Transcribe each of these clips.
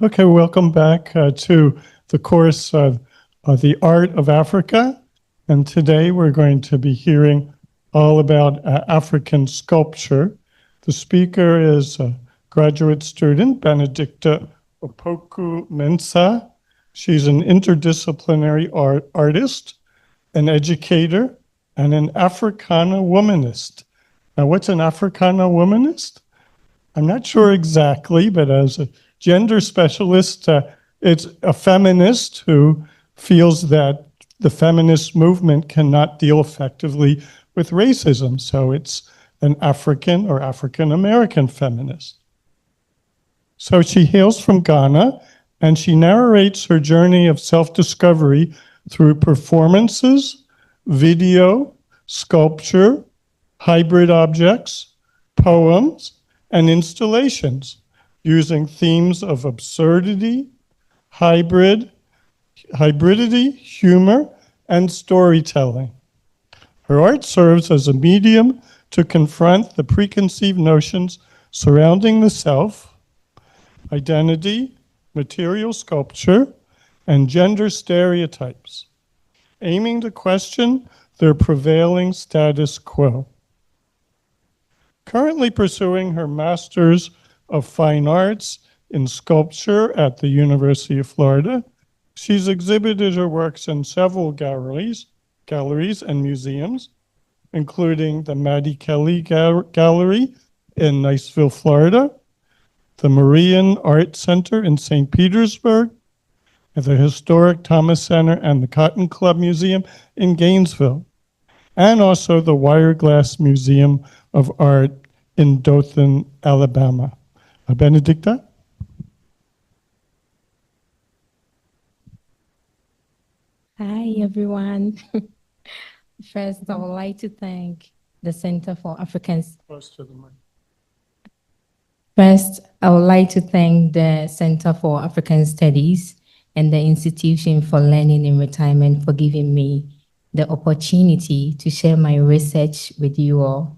Okay, welcome back to the course of The Art of Africa. And today we're going to be hearing all about African sculpture. The speaker is a graduate student, Benedicta Opoku-Mensah. She's an interdisciplinary artist, an educator, and an Africana womanist. Now, what's an Africana womanist? I'm not sure exactly, but as a gender specialist, it's a feminist who feels that the feminist movement cannot deal effectively with racism. So it's an African or African American feminist. So she hails from Ghana, and she narrates her journey of self-discovery through performances, video, sculpture, hybrid objects, poems, and installations using themes of absurdity, hybridity, humor, and storytelling. Her art serves as a medium to confront the preconceived notions surrounding the self, identity, material sculpture, and gender stereotypes, aiming to question their prevailing status quo. Currently pursuing her Master's of Fine Arts in Sculpture at the University of Florida, she's exhibited her works in several galleries and museums, including the Maddie Kelly Gallery in Niceville, Florida, the Marian Art Center in St. Petersburg, and the historic Thomas Center and the Cotton Club Museum in Gainesville, and also the Wireglass Museum of Art in Dothan, Alabama. Benedicta? Hi, everyone. First, I would like to thank the Center for African Close to the mic. First, I would like to thank the Center for African Studies and the Institution for Learning in Retirement for giving me the opportunity to share my research with you all.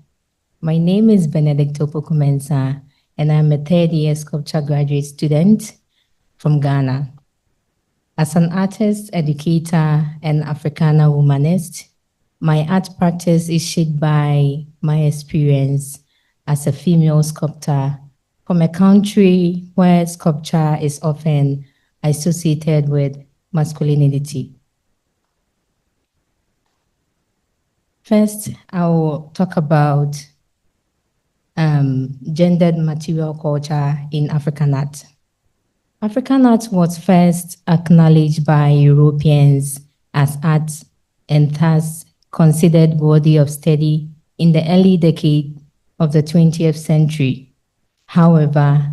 My name is Benedicta Opoku-Mensah, and I'm a third-year sculpture graduate student from Ghana. As an artist, educator, and Africana womanist, my art practice is shaped by my experience as a female sculptor from a country where sculpture is often associated with masculinity. First, I will talk about gendered material culture in African art. African art was first acknowledged by Europeans as art and thus considered worthy of study in the early decade of the 20th century. However,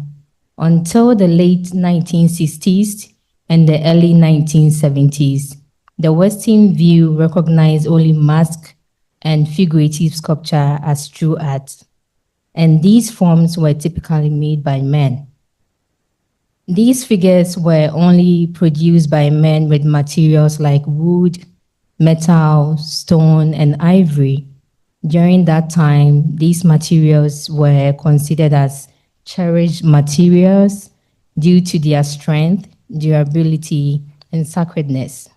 until the late 1960s and the early 1970s, the Western view recognized only mask and figurative sculpture as true art, and these forms were typically made by men. These figures were only produced by men with materials like wood, metal, stone, and ivory. During that time, these materials were considered as cherished materials due to their strength, durability, and sacredness.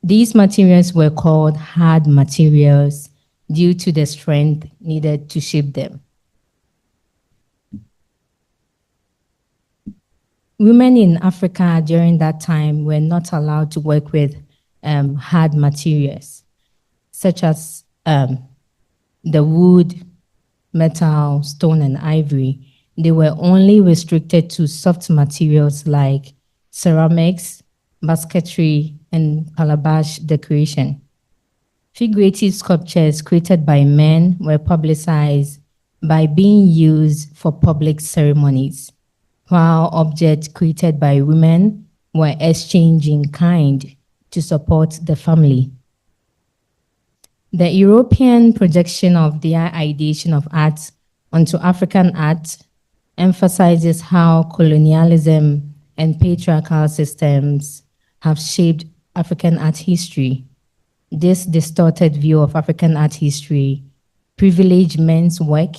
These materials were called hard materials due to the strength needed to shape them. Women in Africa during that time were not allowed to work with hard materials, such as the wood, metal, stone, and ivory. They were only restricted to soft materials like ceramics, basketry, and calabash decoration. Figurative sculptures created by men were publicized by being used for public ceremonies, while objects created by women were exchanged in kind to support the family. The European projection of their ideation of art onto African art emphasizes how colonialism and patriarchal systems have shaped African art history. This distorted view of African art history privileged men's work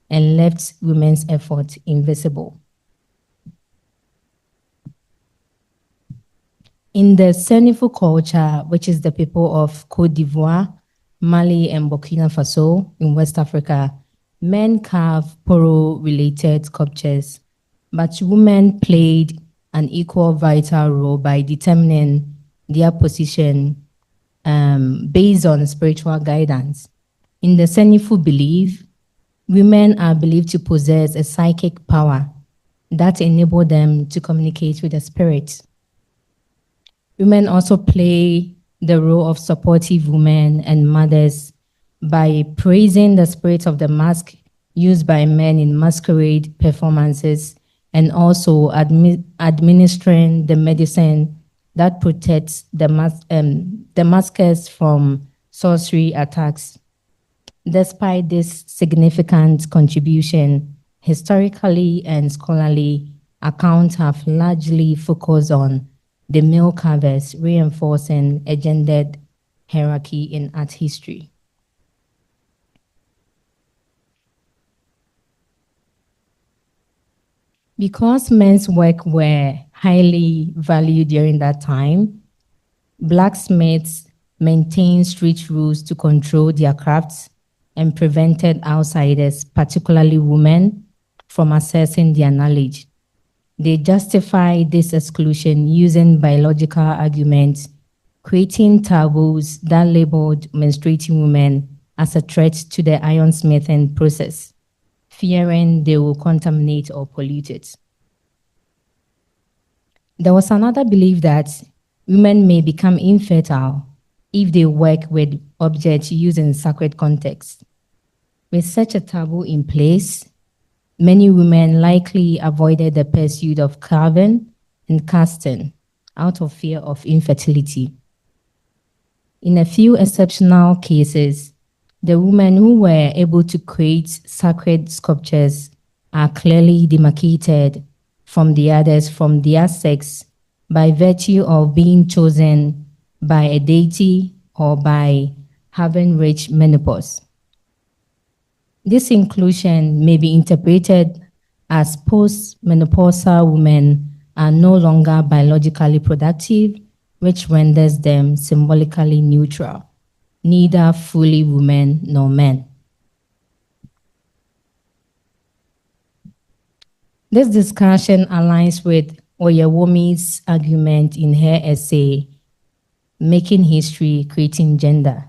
and left women's effort invisible. In the Senufo culture, which is the people of Côte d'Ivoire, Mali, and Burkina Faso in West Africa, men carve poro-related sculptures, but women played an equal vital role by determining their position based on spiritual guidance. In the Senufo belief, women are believed to possess a psychic power that enable them to communicate with the spirit. Women also play the role of supportive women and mothers by praising the spirit of the mask used by men in masquerade performances and also administering the medicine that protects the maskers from sorcery attacks. Despite this significant contribution, historically and scholarly accounts have largely focused on the male carvers, reinforcing a gendered hierarchy in art history. Because men's work were highly valued during that time, blacksmiths maintained strict rules to control their crafts and prevented outsiders, particularly women, from accessing their knowledge. They justify this exclusion using biological arguments, creating taboos that labeled menstruating women as a threat to the ironsmithing process, fearing they will contaminate or pollute it. There was another belief that women may become infertile if they work with objects used in sacred context. With such a taboo in place, many women likely avoided the pursuit of carving and casting out of fear of infertility. In a few exceptional cases, the women who were able to create sacred sculptures are clearly demarcated from the others from their sex by virtue of being chosen by a deity or by having reached menopause. This inclusion may be interpreted as post-menopausal women are no longer biologically productive, which renders them symbolically neutral, neither fully women nor men. This discussion aligns with Oyewomi's argument in her essay, Making History, Creating Gender.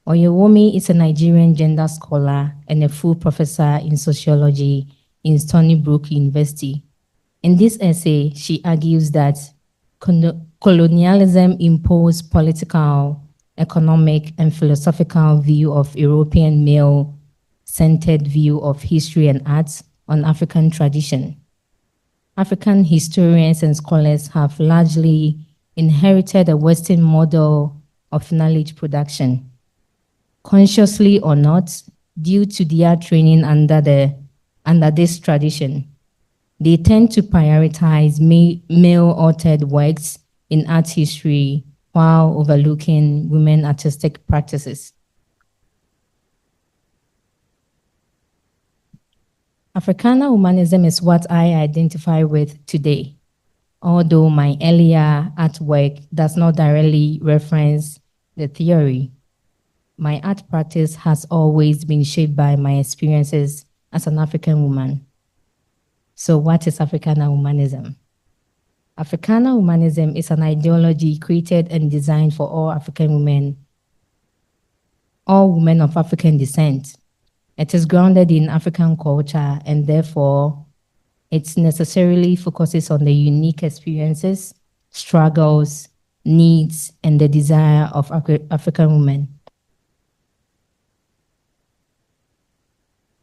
Oyewomi is a Nigerian gender scholar and a full professor in sociology in Stony Brook University. In this essay, she argues that colonialism imposed political, economic, and philosophical view of European male-centered view of history and arts on African tradition. African historians and scholars have largely inherited a Western model of knowledge production. Consciously or not, due to their training under this tradition, they tend to prioritize male-authored works in art history while overlooking women artistic practices. Africana humanism is what I identify with today, although my earlier artwork does not directly reference the theory. My art practice has always been shaped by my experiences as an African woman. So what is Africana humanism? Africana humanism is an ideology created and designed for all African women, all women of African descent. It is grounded in African culture and therefore it necessarily focuses on the unique experiences, struggles, needs, and the desire of African women.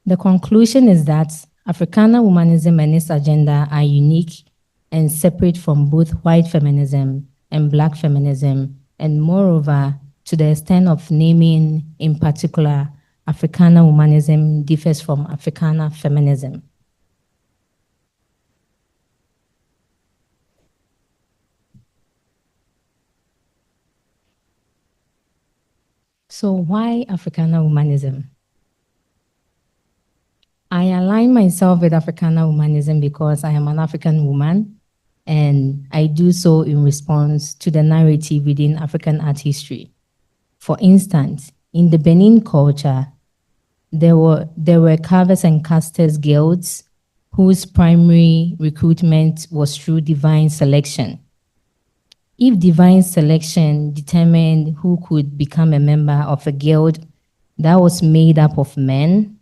The conclusion is that Africana humanism and its agenda are unique and separate from both white feminism and Black feminism, and moreover, to the extent of naming in particular, Africana humanism differs from Africana feminism. So why Africana humanism? I align myself with Africana humanism because I am an African woman and I do so in response to the narrative within African art history. For instance, in the Benin culture, there were carvers and casters guilds whose primary recruitment was through divine selection. If divine selection determined who could become a member of a guild that was made up of men,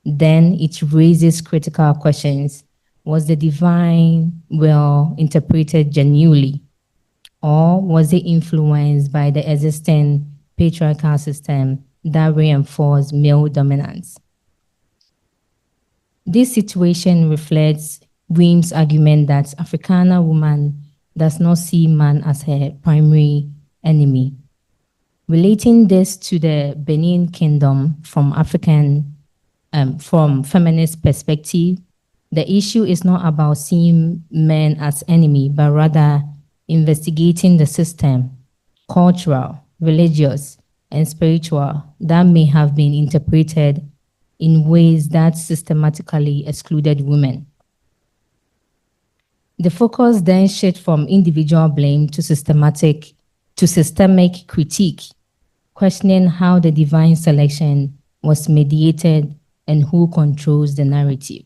then it raises critical questions. Was the divine will interpreted genuinely, or was it influenced by the existing patriarchal system that reinforced male dominance? This situation reflects Weems' argument that Africana woman does not see man as her primary enemy. Relating this to the Benin Kingdom from feminist perspective, the issue is not about seeing men as enemy, but rather investigating the system, cultural, religious, and spiritual, that may have been interpreted in ways that systematically excluded women. The focus then shifts from individual blame to systemic critique, questioning how the divine selection was mediated and who controls the narrative.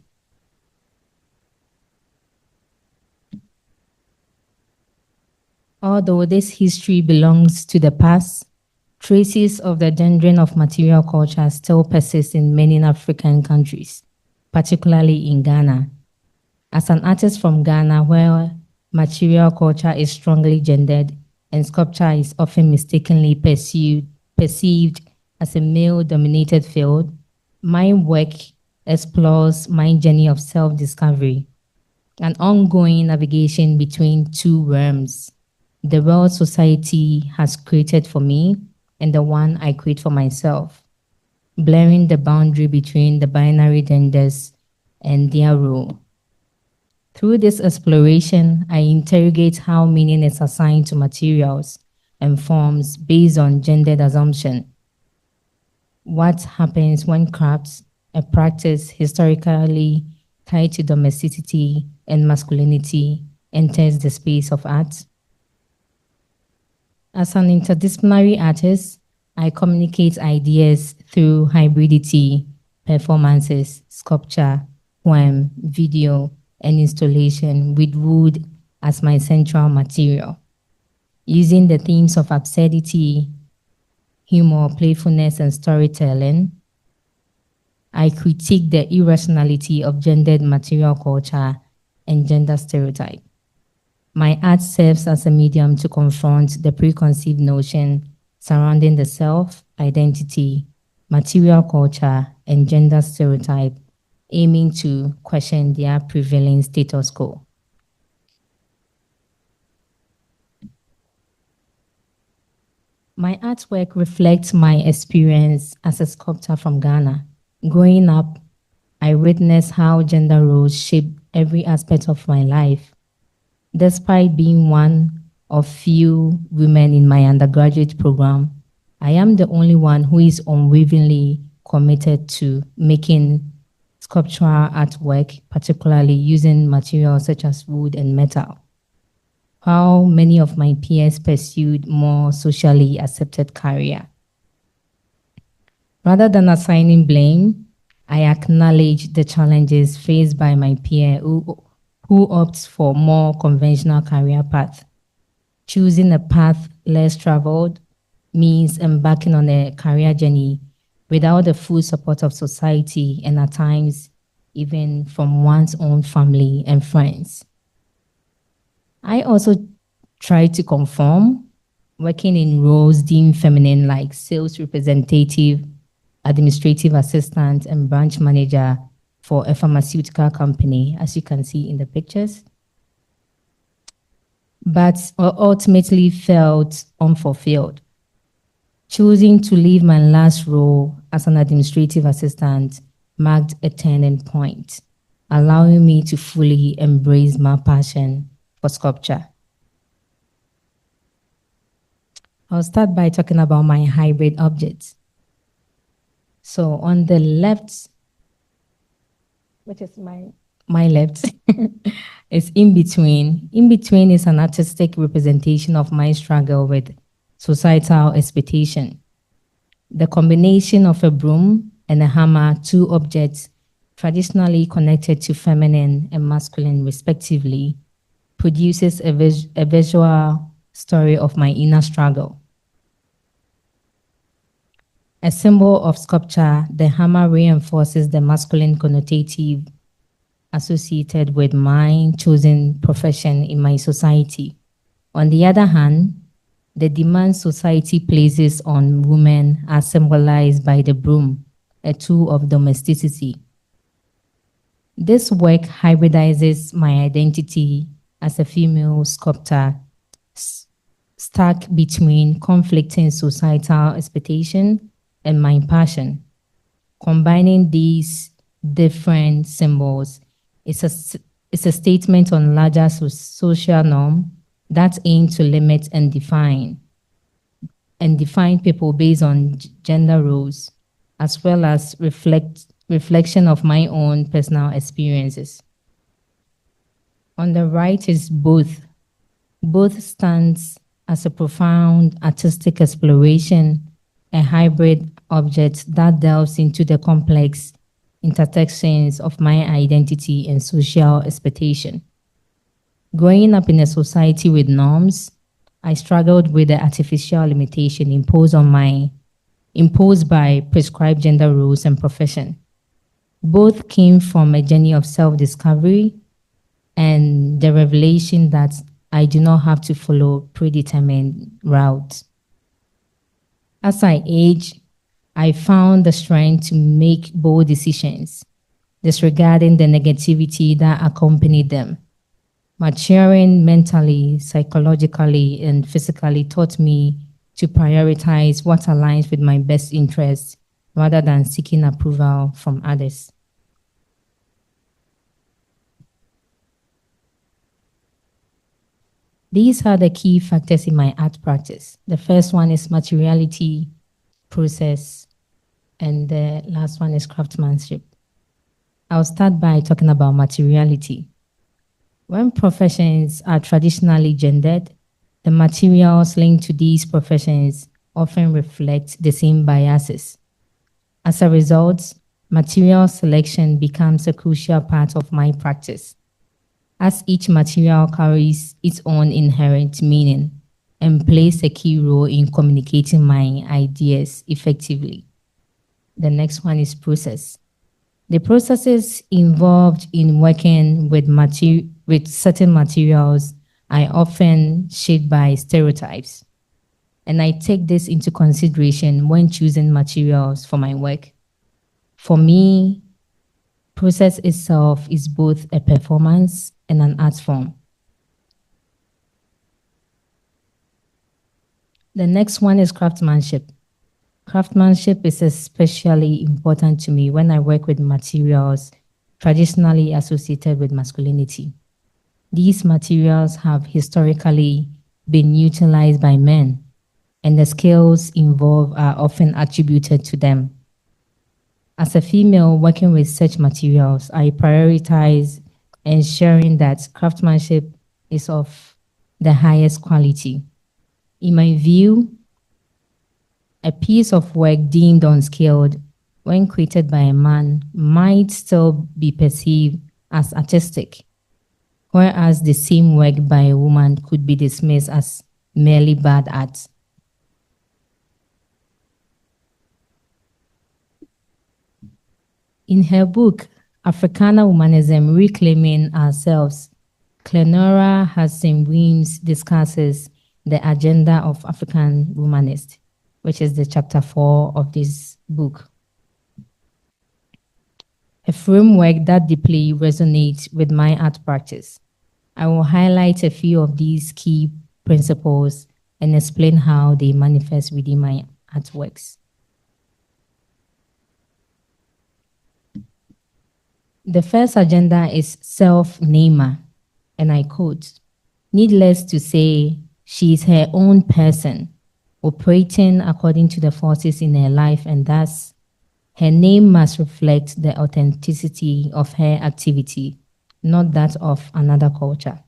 Although this history belongs to the past, traces of the gendering of material culture still persist in many African countries, particularly in Ghana. As an artist from Ghana, where material culture is strongly gendered and sculpture is often mistakenly perceived as a male-dominated field, my work explores my journey of self-discovery, an ongoing navigation between two realms, the world society has created for me and the one I create for myself, blurring the boundary between the binary genders and their role. Through this exploration, I interrogate how meaning is assigned to materials and forms based on gendered assumption. What happens when crafts, a practice historically tied to domesticity and masculinity, enters the space of art? As an interdisciplinary artist, I communicate ideas through hybridity, performances, sculpture, poem, video, and installation with wood as my central material. Using the themes of absurdity, humor, playfulness, and storytelling, I critique the irrationality of gendered material culture and gender stereotype. My art serves as a medium to confront the preconceived notion surrounding the self, identity, material culture, and gender stereotype, aiming to question their prevailing status quo. My artwork reflects my experience as a sculptor from Ghana. Growing up, I witnessed how gender roles shape every aspect of my life. Despite being one of few women in my undergraduate program, I am the only one who is unwaveringly committed to making sculptural artwork, particularly using materials such as wood and metal. How many of my peers pursued more socially accepted career. Rather than assigning blame, I acknowledge the challenges faced by my peer who opts for more conventional career path. Choosing a path less traveled means embarking on a career journey without the full support of society and at times even from one's own family and friends. I also try to conform, working in roles deemed feminine like sales representative, administrative assistant, and branch manager for a pharmaceutical company, as you can see in the pictures, but ultimately felt unfulfilled. Choosing to leave my last role as an administrative assistant marked a turning point, allowing me to fully embrace my passion for sculpture. I'll start by talking about my hybrid objects. So on the left, which is my my left is In Between. In Between is an artistic representation of my struggle with societal expectation. The combination of a broom and a hammer, two objects traditionally connected to feminine and masculine respectively, produces a visual story of my inner struggle. A symbol of sculpture, the hammer reinforces the masculine connotative associated with my chosen profession in my society. On the other hand, the demands society places on women are symbolized by the broom, a tool of domesticity. This work hybridizes my identity as a female sculptor, stuck between conflicting societal expectation and my passion. Combining these different symbols is a statement on larger social norm that aim to limit and define people based on gender roles, as well as reflection of my own personal experiences. On the right is both. Both stands as a profound artistic exploration, a hybrid object that delves into the complex intersections of my identity and social expectation. Growing up in a society with norms, I struggled with the artificial limitation imposed by prescribed gender roles and profession. Both came from a journey of self-discovery and the revelation that I do not have to follow predetermined routes. As I age, I found the strength to make bold decisions, disregarding the negativity that accompanied them. Maturing mentally, psychologically, and physically taught me to prioritize what aligns with my best interests rather than seeking approval from others. These are the key factors in my art practice. The first one is materiality, process, and the last one is craftsmanship. I'll start by talking about materiality. When professions are traditionally gendered, the materials linked to these professions often reflect the same biases. As a result, material selection becomes a crucial part of my practice, as each material carries its own inherent meaning and plays a key role in communicating my ideas effectively. The next one is process. The processes involved in working with certain materials are often shaped by stereotypes, and I take this into consideration when choosing materials for my work. For me, process itself is both a performance and an art form. The next one is craftsmanship. Craftsmanship is especially important to me when I work with materials traditionally associated with masculinity. These materials have historically been utilized by men, and the skills involved are often attributed to them. As a female working with such materials, I prioritize ensuring that craftsmanship is of the highest quality. In my view, a piece of work deemed unskilled when created by a man might still be perceived as artistic, whereas the same work by a woman could be dismissed as merely bad art. In her book, Africana Womanism, Reclaiming Ourselves, Clenora Hassan-Weems discusses the agenda of African Womanists, which is the chapter 4 of this book. A framework that deeply resonates with my art practice. I will highlight a few of these key principles and explain how they manifest within my artworks. The first agenda is self-namer, and I quote, "Needless to say, she is her own person, operating according to the forces in her life, and thus her name must reflect the authenticity of her activity not that of another culture.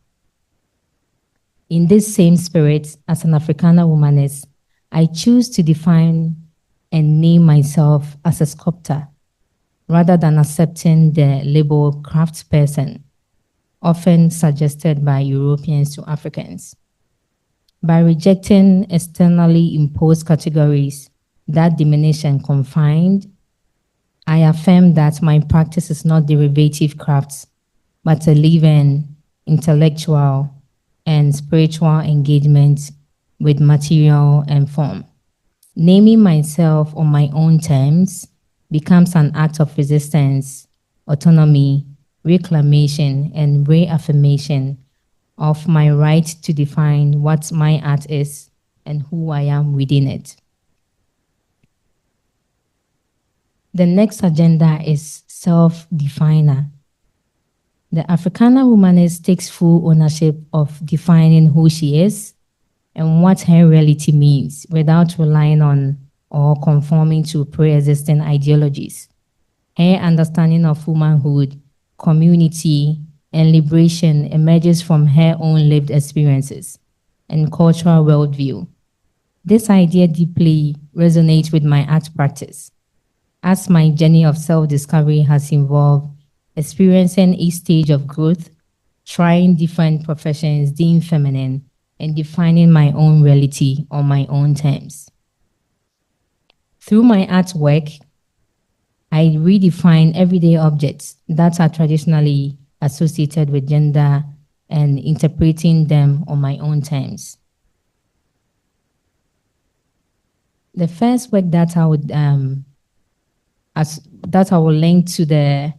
In this same spirit, as an Afrikaner womanist, I choose to define and name myself as a sculptor rather than accepting the label craftsperson, often suggested by Europeans to Africans. By rejecting externally imposed categories that diminish and confine, I affirm that my practice is not derivative crafts, but a living, intellectual, and spiritual engagement with material and form. Naming myself on my own terms becomes an act of resistance, autonomy, reclamation, and reaffirmation of my right to define what my art is and who I am within it. The next agenda is self-definer. The Afrikaner womanist takes full ownership of defining who she is and what her reality means without relying on or conforming to pre-existing ideologies. Her understanding of womanhood, community, and liberation emerges from her own lived experiences and cultural worldview. This idea deeply resonates with my art practice, as my journey of self-discovery has involved experiencing each stage of growth, trying different professions deemed feminine, and defining my own reality on my own terms. Through my artwork, I redefine everyday objects that are traditionally associated with gender and interpreting them on my own terms. The first work that I would link to the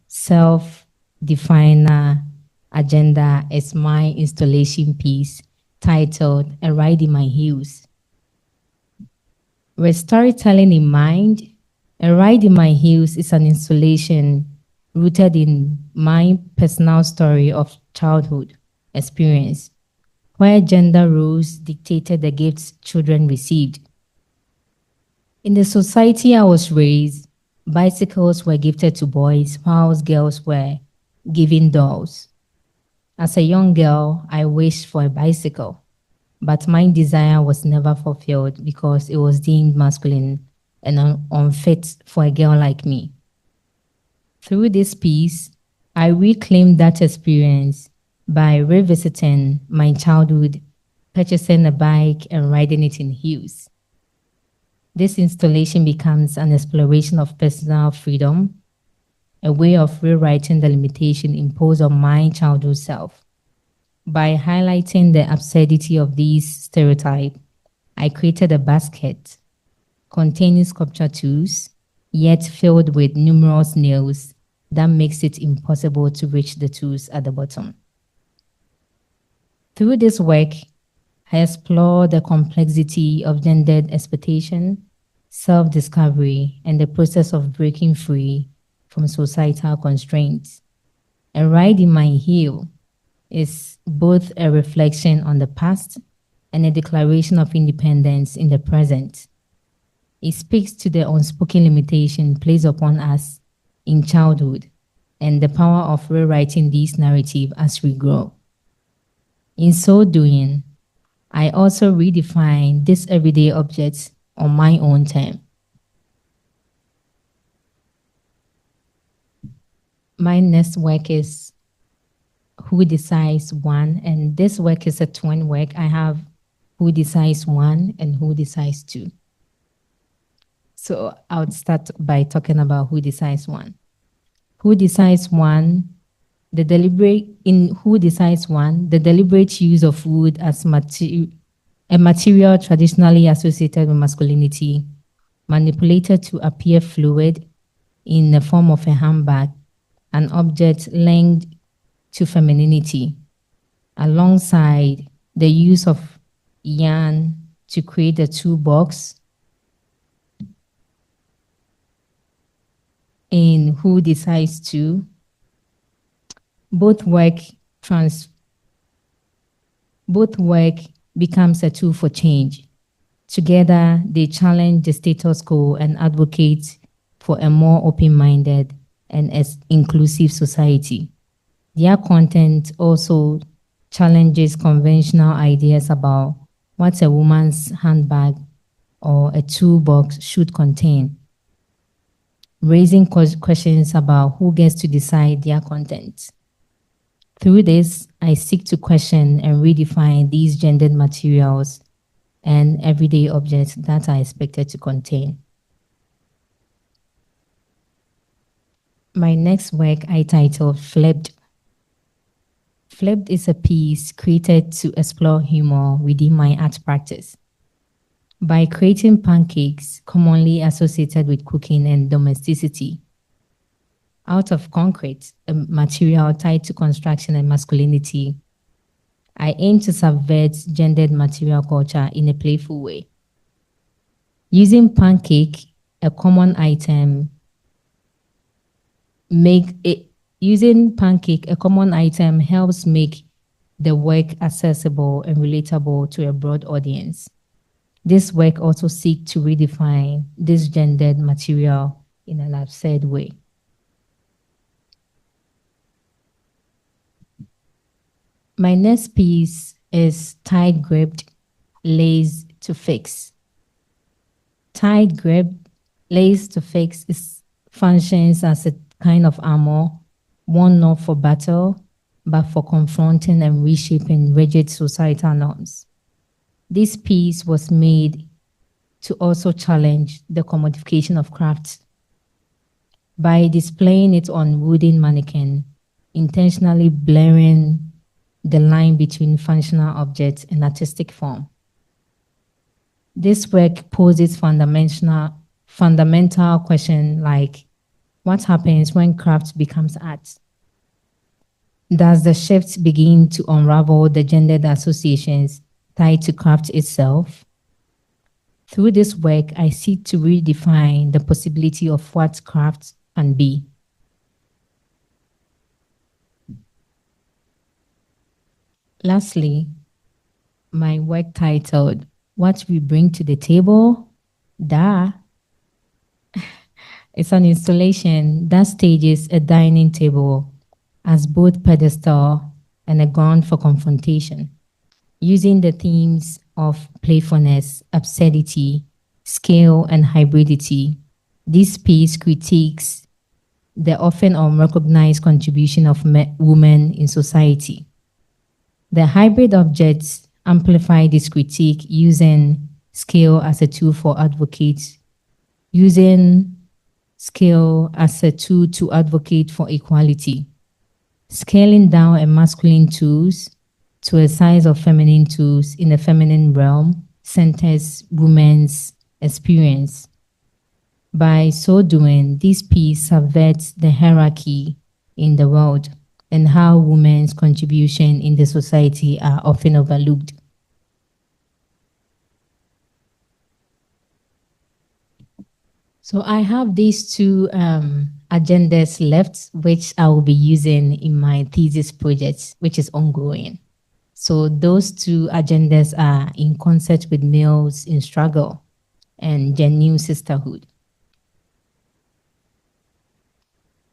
self-definer agenda is my installation piece titled "A Ride in My Heels." With storytelling in mind, "A Ride in My Heels" is an installation rooted in my personal story of childhood experience, where gender roles dictated the gifts children received. In the society I was raised, bicycles were gifted to boys, while girls were given dolls. As a young girl, I wished for a bicycle, but my desire was never fulfilled because it was deemed masculine and unfit for a girl like me. Through this piece, I reclaimed that experience by revisiting my childhood, purchasing a bike and riding it in heels. This installation becomes an exploration of personal freedom, a way of rewriting the limitation imposed on my childhood self. By highlighting the absurdity of these stereotypes, I created a basket containing sculpture tools, yet filled with numerous nails that makes it impossible to reach the tools at the bottom. Through this work, I explore the complexity of gendered expectation, self-discovery, and the process of breaking free from societal constraints. A Ride in My Heel is both a reflection on the past and a declaration of independence in the present. It speaks to the unspoken limitation placed upon us in childhood and the power of rewriting this narrative as we grow. In so doing, I also redefine these everyday objects on my own term. My next work is Who Decides One, and this work is a twin work. I have Who Decides One and Who Decides Two. So I would start by talking about Who Decides One. Who Decides One, the deliberate use of wood as a material traditionally associated with masculinity, manipulated to appear fluid in the form of a handbag, an object linked to femininity, alongside the use of yarn to create a toolbox. In Who Decides To, both work becomes a tool for change. Together, they challenge the status quo and advocate for a more open-minded and inclusive society. Their content also challenges conventional ideas about what a woman's handbag or a toolbox should contain, raising questions about who gets to decide their content. Through this, I seek to question and redefine these gendered materials and everyday objects that are expected to contain. My next work I titled Flipped. Flipped is a piece created to explore humor within my art practice. By creating pancakes commonly associated with cooking and domesticity, out of concrete, a material tied to construction and masculinity, I aim to subvert gendered material culture in a playful way. Using pancake, a common item, helps make the work accessible and relatable to a broad audience. This work also seeks to redefine this gendered material in an absurd way. My next piece is tight gripped, lace to fix. Tight grip, lace to fix functions as a kind of armor, worn not for battle, but for confronting and reshaping rigid societal norms. This piece was made to also challenge the commodification of crafts by displaying it on wooden mannequin, intentionally blurring the line between functional objects and artistic form. This work poses fundamental question like, what happens when craft becomes art? Does the shift begin to unravel the gendered associations tied to craft itself? Through this work, I seek to redefine the possibility of what craft can be. Lastly, my work titled, What We Bring to the Table, it's an installation that stages a dining table as both pedestal and a ground for confrontation. Using the themes of playfulness, absurdity, scale, and hybridity, this piece critiques the often unrecognized contribution of women in society. The hybrid objects amplify this critique using scale as a tool for advocates, using scale as a tool to advocate for equality, scaling down a masculine tools to a size of feminine tools in the feminine realm centers women's experience. By so doing, this piece subverts the hierarchy in the world and how women's contribution in the society are often overlooked. So I have these two agendas left, which I will be using in my thesis project, which is ongoing. So those two agendas are in concert with males in struggle and genuine sisterhood.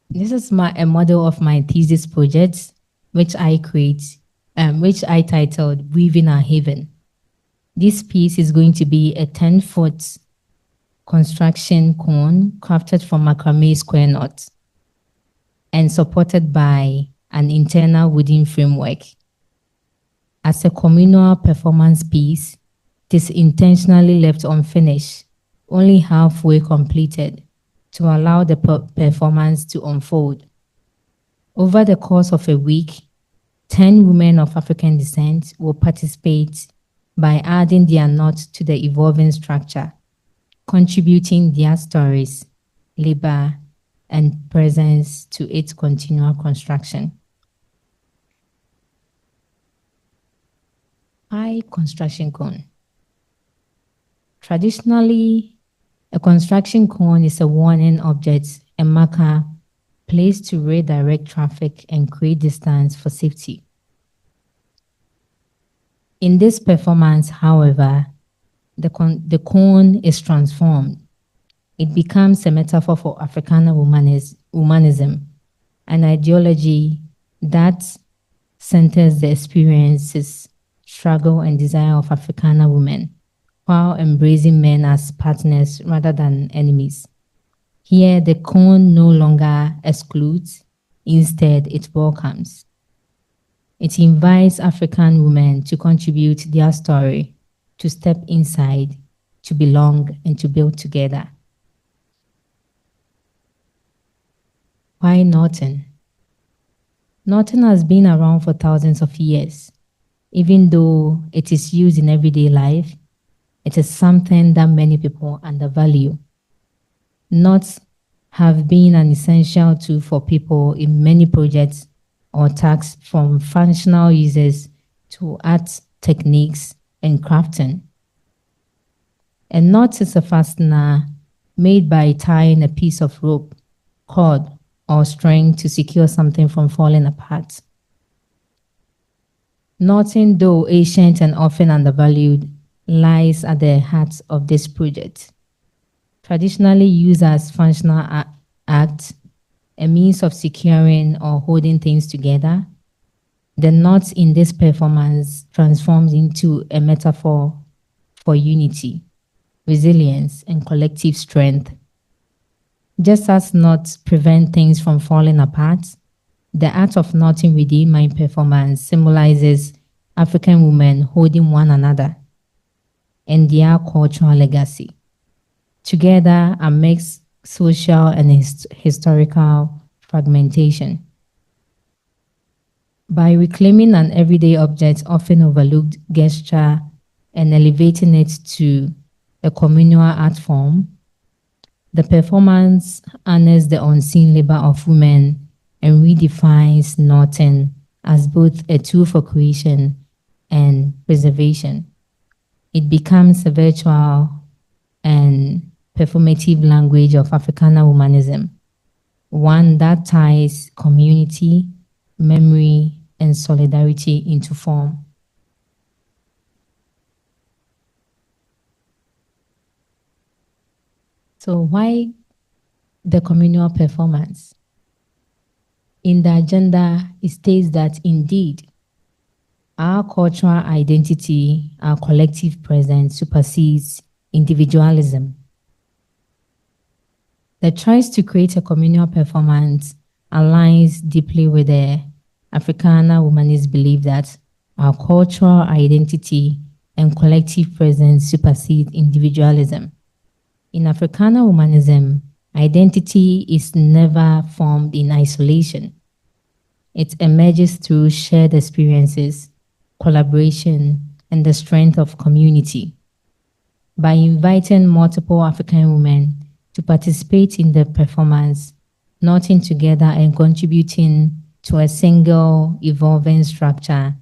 This is a model of my thesis project, which I titled Weaving Our Haven. This piece is going to be a 10-foot construction cone crafted from macrame square knots and supported by an internal wooden framework. As a communal performance piece, it is intentionally left unfinished, only halfway completed, to allow the performance to unfold. Over the course of a week, 10 women of African descent will participate by adding their knots to the evolving structure, contributing their stories, labor, and presence to its continual construction. High construction cone. Traditionally, a construction cone is a warning object, a marker placed to redirect traffic and create distance for safety. In this performance, however, the cone is transformed. It becomes a metaphor for Africana womanism, an ideology that centers the experiences, struggle, and desire of Afrikaner women, while embracing men as partners rather than enemies. Here, the cone no longer excludes, instead, it welcomes. It invites African women to contribute their story, to step inside, to belong, and to build together. Why Norton? Norton has been around for thousands of years. Even though it is used in everyday life, it is something that many people undervalue. Knots have been an essential tool for people in many projects or tasks, from functional uses to art techniques and crafting. A knot is a fastener made by tying a piece of rope, cord, or string to secure something from falling apart. Knotting, though ancient and often undervalued, lies at the heart of this project. Traditionally used as functional act, a means of securing or holding things together, the knot in this performance transforms into a metaphor for unity, resilience, and collective strength. Just as knots prevent things from falling apart, the act of knotting within my performance symbolizes African women holding one another and their cultural legacy, together amidst social and historical fragmentation. By reclaiming an everyday object, often overlooked gesture, and elevating it to a communal art form, the performance honors the unseen labor of women and redefines knotting as both a tool for creation and preservation. It becomes a virtual and performative language of Afrikaner humanism, one that ties community, memory, and solidarity into form. So why the communal performance? In the agenda, it states that indeed, our cultural identity, our collective presence supersedes individualism. The choice to create a communal performance aligns deeply with the Afrikaner womanist belief that our cultural identity and collective presence supersede individualism. In Afrikaner humanism, identity is never formed in isolation. It emerges through shared experiences, collaboration, and the strength of community. By inviting multiple African women to participate in the performance, knotting together and contributing to a single evolving structure,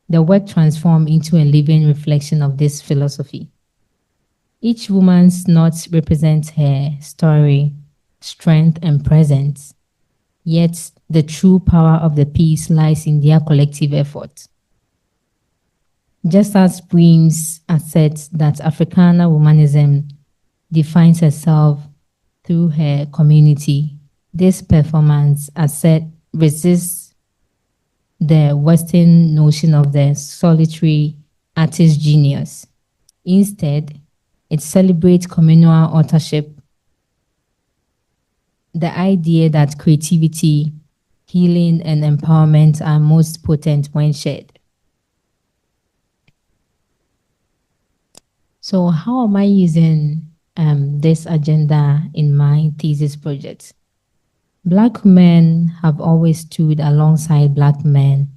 the work transforms into a living reflection of this philosophy. Each woman's knot represents her story, strength, and presence, yet the true power of the piece lies in their collective effort. Just as Breams asserts that Afrikaner womanism defines herself through her community, this performance resists the Western notion of the solitary artist genius. Instead, it celebrates communal authorship, the idea that creativity, healing, and empowerment are most potent when shared. So how am I using this agenda in my thesis project? Black women have always stood alongside Black men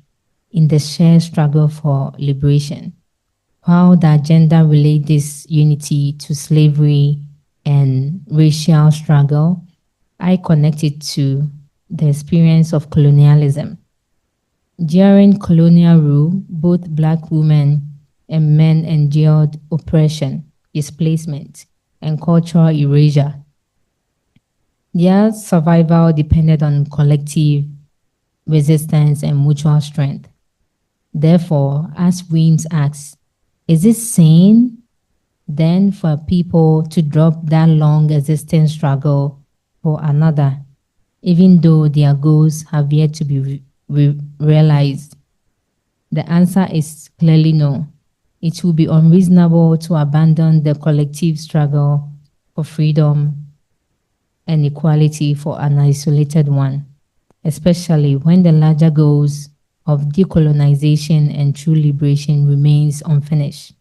in the shared struggle for liberation. How the agenda relates this unity to slavery and racial struggle, I connect it to the experience of colonialism. During colonial rule, both Black women and men endured oppression, displacement, and cultural erasure. Their survival depended on collective resistance and mutual strength. Therefore, as Weems asks, is it sane then for people to drop that long existing struggle for another, even though their goals have yet to be we realized? The answer is clearly no. It will be unreasonable to abandon the collective struggle for freedom and equality for an isolated one, especially when the larger goals of decolonization and true liberation remains unfinished.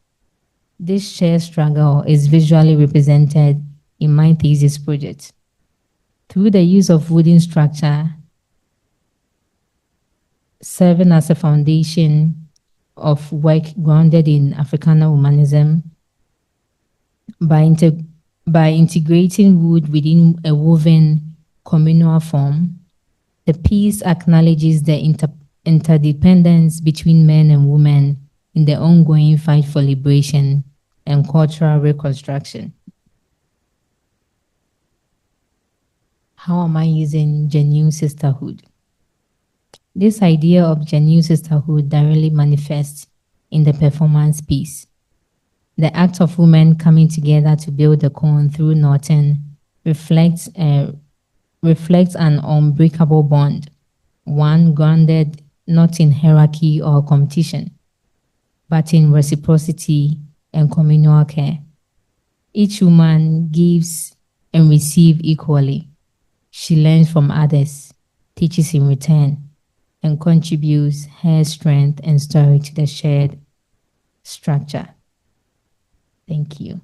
This shared struggle is visually represented in my thesis project. Through the use of wooden structure, serving as a foundation of work grounded in Africana humanism, by integrating wood within a woven communal form, the piece acknowledges the interdependence between men and women in the ongoing fight for liberation and cultural reconstruction. How am I using genuine sisterhood? This idea of genuine sisterhood directly manifests in the performance piece. The act of women coming together to build the cone through Norton reflects an unbreakable bond, one grounded not in hierarchy or competition, but in reciprocity and communal care. Each woman gives and receives equally. She learns from others, teaches in return, and contributes her strength and story to the shared structure. Thank you.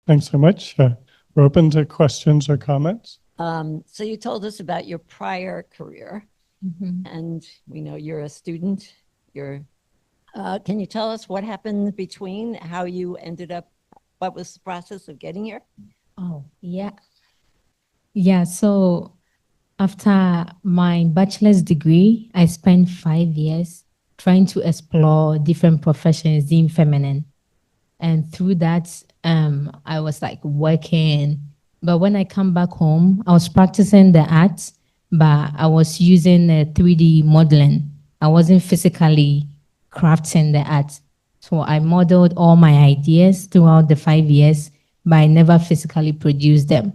Thanks so much. We're open to questions or comments. So you told us about your prior career, and we know you're a student. Can you tell us what happened between, how you ended up, what was the process of getting here? Oh, yeah. Yeah, so after my bachelor's degree, I spent 5 years trying to explore different professions in feminine. And through that, I was like working. But when I come back home, I was practicing the art, but I was using 3D modeling. I wasn't physically crafting the art. So I modeled all my ideas throughout the 5 years, but I never physically produced them.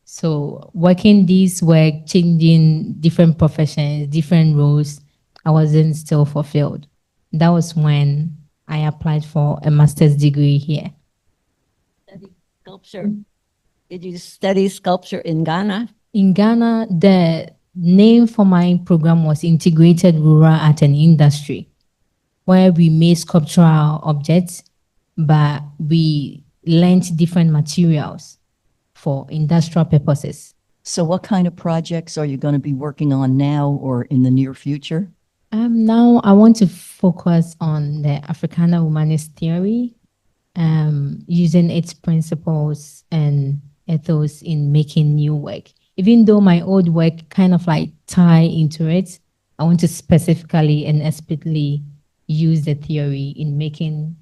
So working this work, changing different professions, different roles, I wasn't still fulfilled. That was when I applied for a master's degree here. Study sculpture. Did you study sculpture in Ghana? In Ghana, the name for my program was Integrated Rural Art and Industry, where we made sculptural objects, but we learned different materials for industrial purposes. So what kind of projects are you going to be working on now or in the near future? Now I want to focus on the Africana humanist theory, using its principles and ethos in making new work. Even though my old work kind of like tie into it, I want to specifically and expertly use the theory in making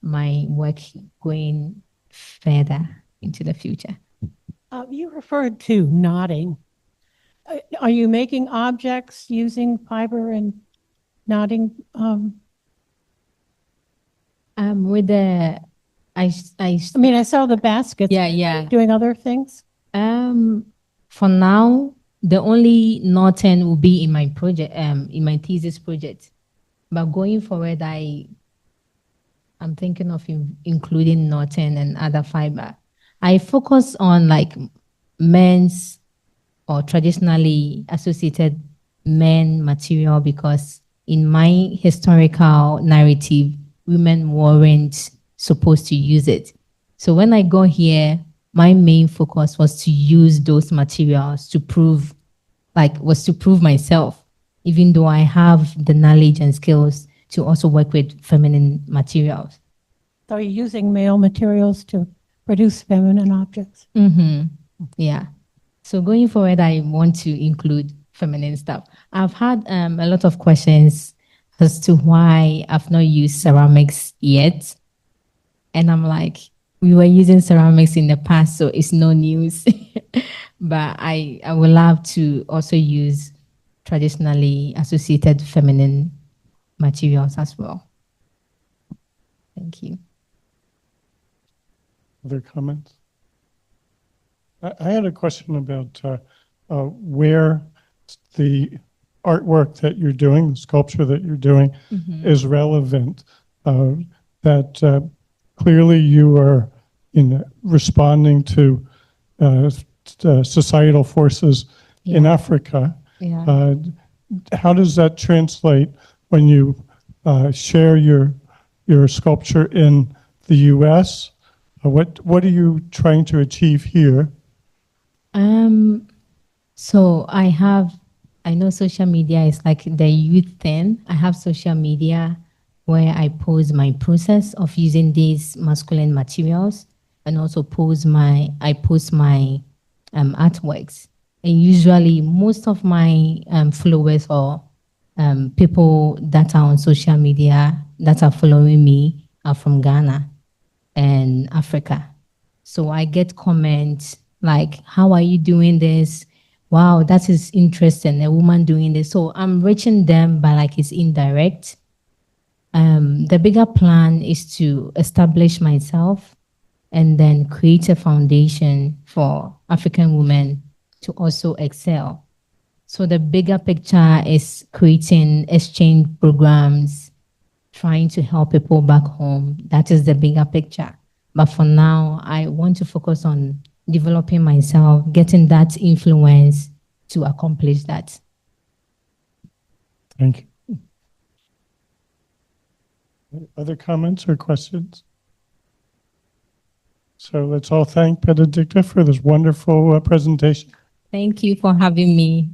my work going further into the future. You referred to knotting. Are you making objects using fiber and knotting? With the, I mean, I saw the baskets. yeah. Doing other things? For now, the only Norton will be in my project, in my thesis project. But going forward, I'm thinking of including Norton and other fiber. I focus on like men's or traditionally associated men material because in my historical narrative, women weren't supposed to use it. So when I got here, my main focus was to use those materials to prove myself, even though I have the knowledge and skills to also work with feminine materials. So you're using male materials to produce feminine objects? Yeah. So going forward, I want to include feminine stuff. I've had a lot of questions as to why I've not used ceramics yet. And I'm like, we were using ceramics in the past, so it's no news. But I would love to also use traditionally associated feminine materials as well. Thank you. Other comments? I had a question about where the artwork that you're doing, the sculpture that you're doing, is relevant. That clearly you are responding to societal forces in Africa. Yeah. How does that translate when you share your sculpture in the U.S.? What are you trying to achieve here? So I know social media is like the youth thing. I have social media where I post my process of using these masculine materials, and also I post my artworks. And usually most of my followers or people that are on social media that are following me are from Ghana and Africa. So I get comments like, how are you doing this? Wow, that is interesting, a woman doing this. So I'm reaching them, but like it's indirect. The bigger plan is to establish myself and then create a foundation for African women to also excel. So the bigger picture is creating exchange programs, trying to help people back home. That is the bigger picture. But for now, I want to focus on developing myself, getting that influence to accomplish that. Thank you. Other comments or questions? So let's all thank Benedicta for this wonderful presentation. Thank you for having me.